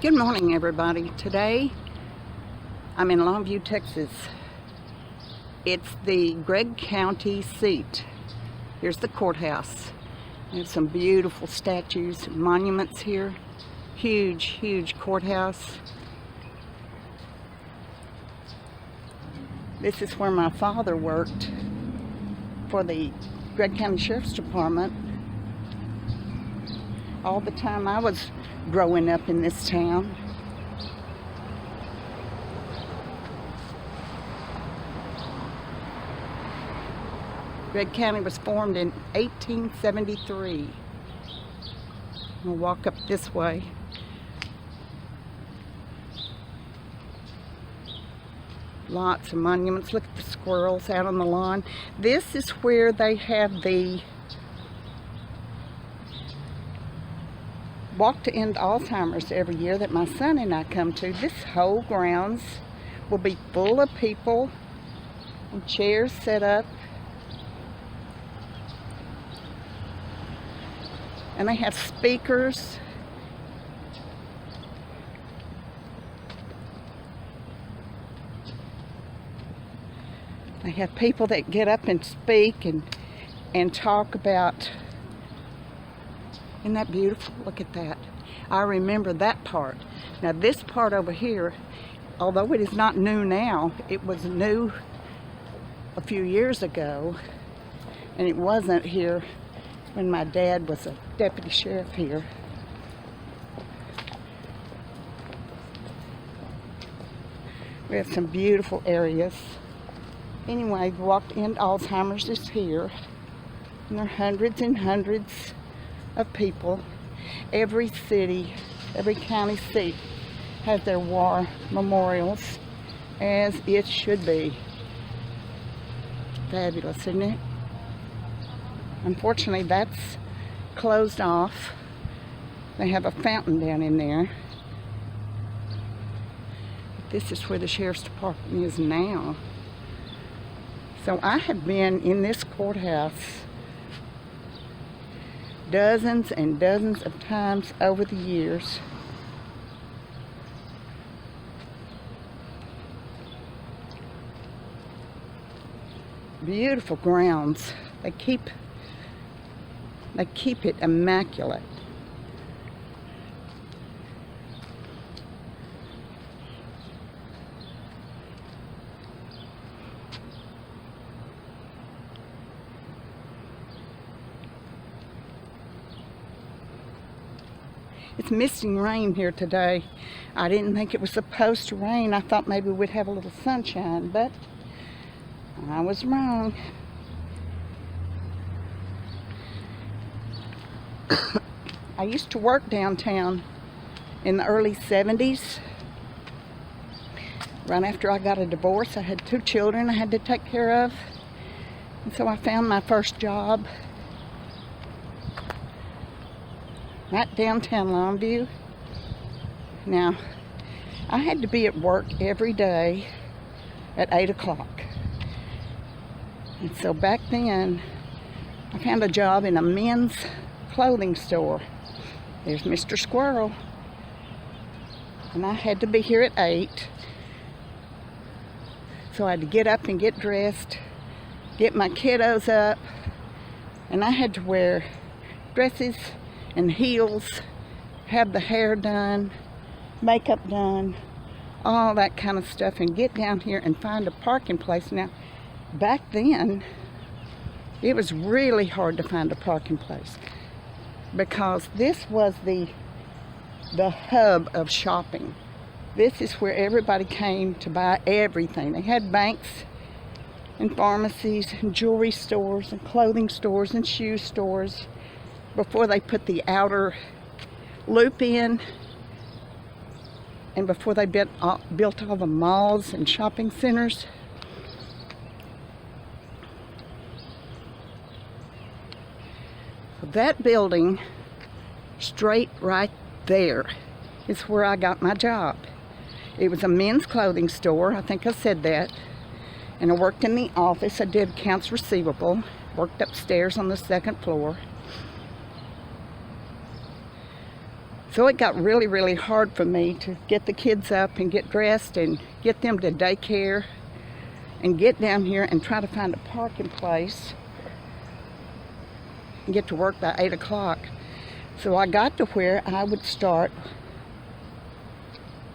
Good morning, everybody. Today I'm in Longview, Texas. It's the Gregg County seat. Here's the courthouse. There's some beautiful statues and monuments here. Huge courthouse. This is where my father worked for the Gregg County Sheriff's Department all the time I was growing up in this town. Gregg County was formed in 1873. We'll walk up this way. Lots of monuments. Look at the squirrels out on the lawn. This is where they have the walk to end Alzheimer's every year that my son and I come to. This whole grounds will be full of people and chairs set up. And they have speakers. They have people that get up and speak and talk about. Isn't that beautiful? Look at that. I remember that part. Now this part over here, although it is not new now, it was new a few years ago, and it wasn't here when my dad was a deputy sheriff here. We have some beautiful areas. Anyway, the walk to end Alzheimer's is here, and there are hundreds and hundreds of people. Every city, every county seat has their war memorials, as it should be. Fabulous, isn't it? Unfortunately, that's closed off. They have a fountain down in there. But this is where the Sheriff's Department is now. So I have been in this courthouse dozens and dozens of times over the years. Beautiful grounds. They keep it immaculate. It's misting rain here today. I didn't think it was supposed to rain. I thought maybe we'd have a little sunshine, but I was wrong. I used to work downtown in the early 70s. Right after I got a divorce, I had 2 children I had to take care of. And so I found my first job right downtown Longview. Now, I had to be at work every day at 8 o'clock. And so back then, I found a job in a men's clothing store. There's Mr. Squirrel. And I had to be here at 8. So I had to get up and get dressed, get my kiddos up, and I had to wear dresses and heels, have the hair done, makeup done, all that kind of stuff, and get down here and find a parking place. Now, back then, it was really hard to find a parking place because this was the hub of shopping. This is where everybody came to buy everything. They had banks and pharmacies and jewelry stores and clothing stores and shoe stores before they put the outer loop in, and before they built all the malls and shopping centers. That building straight right there is where I got my job. It was a men's clothing store, I think I said that, and I worked in the office. I did accounts receivable, worked upstairs on the 2nd floor. So it got really, really hard for me to get the kids up and get dressed and get them to daycare and get down here and try to find a parking place and get to work by 8 o'clock. So I got to where I would start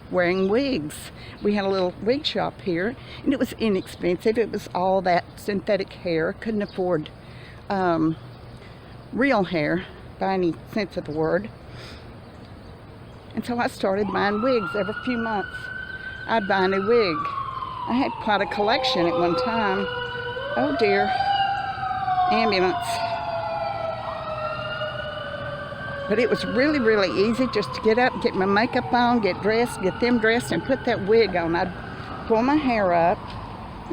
wearing wigs. We had a little wig shop here, and it was inexpensive. It was all that synthetic hair. Couldn't afford real hair by any sense of the word. And so I started buying wigs every few months. I'd buy a new wig. I had quite a collection at one time. Oh dear, ambulance. But it was really, really easy just to get up, get my makeup on, get dressed, get them dressed, and put that wig on. I'd pull my hair up,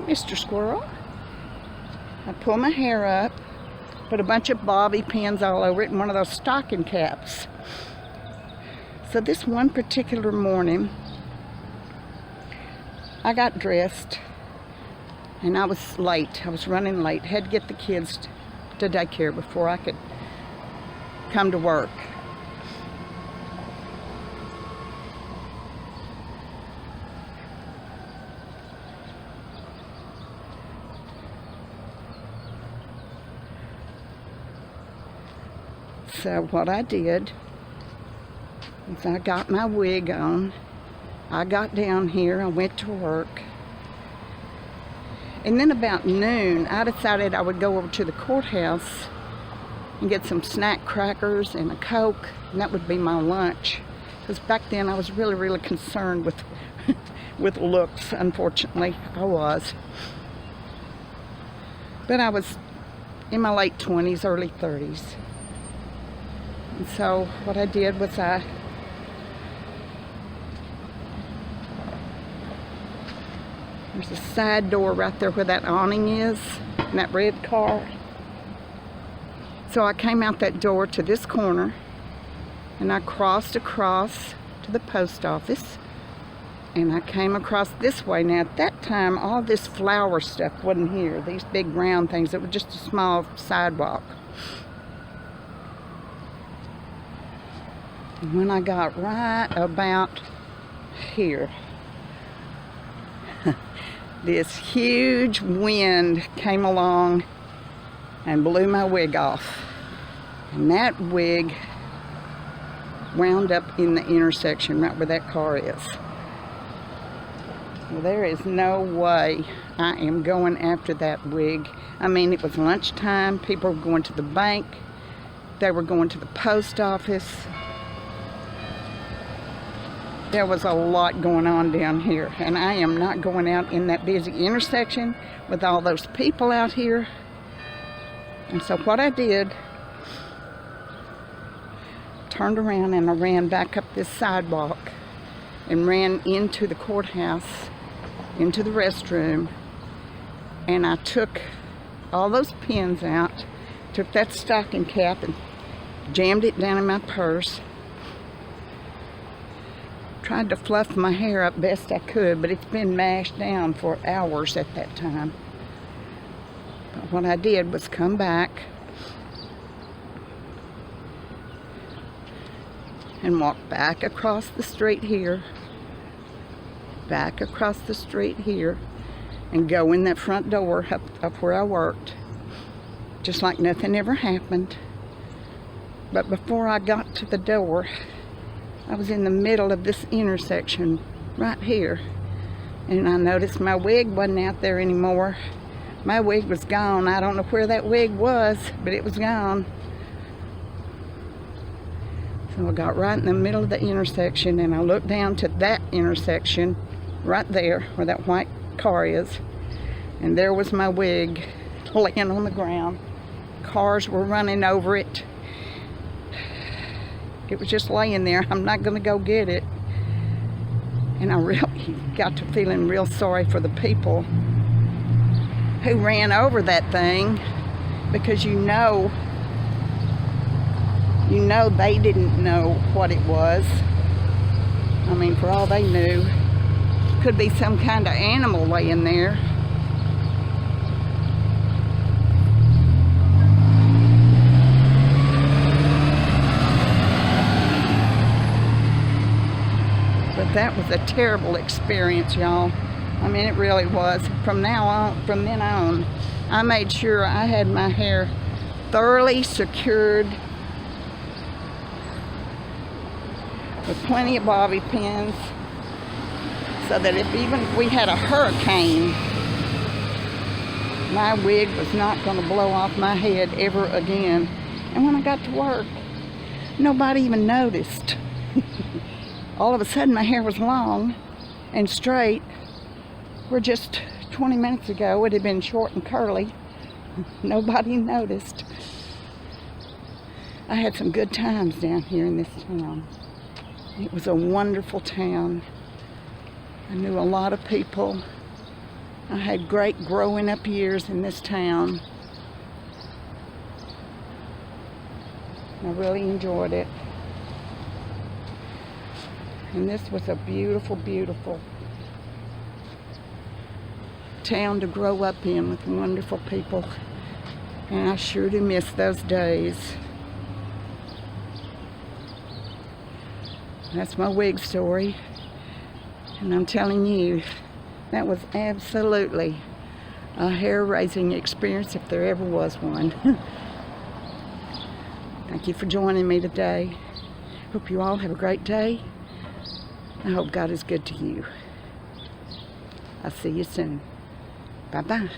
Mr. Squirrel. I'd pull my hair up, put a bunch of bobby pins all over it, and one of those stocking caps. So this one particular morning, I got dressed, and I was late. I was running late. Had to get the kids to daycare before I could come to work. So what I did is I got my wig on. I got down here, I went to work. And then about noon, I decided I would go over to the courthouse and get some snack crackers and a Coke, and that would be my lunch. Because back then I was really, really concerned with with looks, unfortunately. I was. But I was in my late 20s, early 30s. And so what I did was there's a side door right there where that awning is, in that red car. So I came out that door to this corner, and I crossed across to the post office, and I came across this way. Now at that time, all this flower stuff wasn't here, these big round things. It was just a small sidewalk. And when I got right about here, this huge wind came along and blew my wig off. And that wig wound up in the intersection right where that car is. Well, there is no way I am going after that wig. I mean, it was lunchtime. People were going to the bank. They were going to the post office. There was a lot going on down here, and I am not going out in that busy intersection with all those people out here. And so what I did, turned around and I ran back up this sidewalk and ran into the courthouse, into the restroom, and I took all those pins out, took that stocking cap and jammed it down in my purse. Tried to fluff my hair up best I could, but it's been mashed down for hours at that time. But what I did was come back and walk back across the street here, back across the street here, and go in that front door up where I worked, just like nothing ever happened. But before I got to the door, I was in the middle of this intersection right here, and I noticed my wig wasn't out there anymore. My wig was gone. I don't know where that wig was, but it was gone. So I got right in the middle of the intersection, and I looked down to that intersection right there where that white car is, and there was my wig laying on the ground. Cars were running over it. It was just laying there. I'm not going to go get it. And I really got to feeling real sorry for the people who ran over that thing, because you know they didn't know what it was. I mean, for all they knew, could be some kind of animal laying there. that was a terrible experience, y'all. I mean, it really was. From then on, I made sure I had my hair thoroughly secured with plenty of bobby pins, so that if even we had a hurricane, my wig was not going to blow off my head ever again. And when I got to work, nobody even noticed. All of a sudden, my hair was long and straight, where just 20 minutes ago it had been short and curly. Nobody noticed. I had some good times down here in this town. It was a wonderful town. I knew a lot of people. I had great growing up years in this town. I really enjoyed it. And this was a beautiful, beautiful town to grow up in with wonderful people. And I sure do miss those days. That's my wig story. And I'm telling you, that was absolutely a hair-raising experience if there ever was one. Thank you for joining me today. Hope you all have a great day. I hope God is good to you. I'll see you soon. Bye-bye.